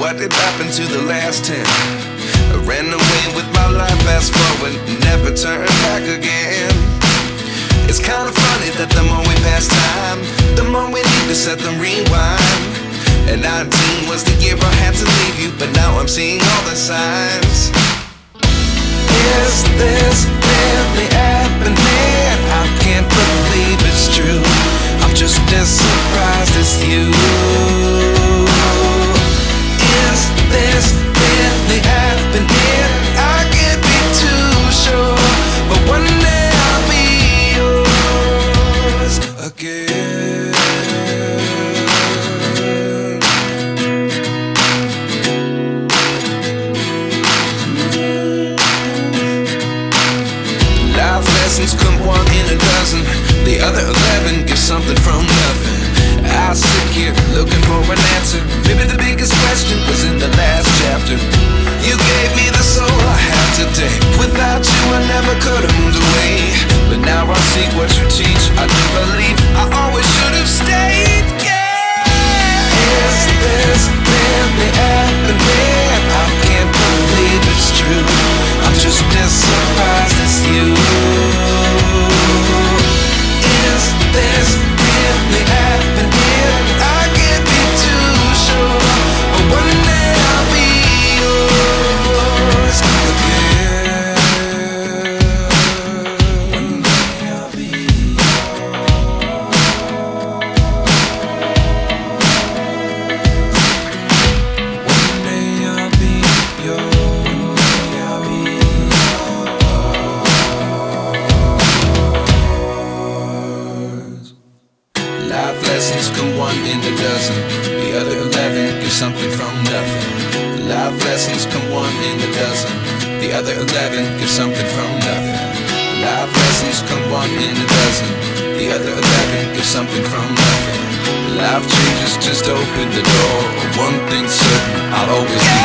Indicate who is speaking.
Speaker 1: what did happen to the last 10? I ran away with my life, fast forward, never turn back again. It's kind of funny that the more we pass time, the more we need to set them rewind. And 19 was the year I had to leave you, but now I'm seeing all the signs. Is this really happening? I can't believe it's true. I'm just as surprised as you. Is this really happening? I can't be too sure, but one day I'll be yours again. Life lessons come one in a dozen. The other 11 get something from nothing. I sit here looking for an answer. Maybe the biggest question was in the last chapter. You gave me the soul I have today. Without you I never could have moved away. But now I see what you teach. I do believe I always should have stayed. Yeah. Is this really happening? I can't believe it's true. I'm just as surprised as you. Is this really happening? I can't be too sure, but one day I'll be yours again. One day I'll be yours. One day I'll be yours. One day I'll be yours. Life lessons come one in a dozen. The other 11 give something from nothing. Life lessons come one in a dozen. The other 11 give something from nothing. Life lessons come one in a dozen. The other 11 give something from nothing. Life changes just open the door. One thing's certain, I'll always be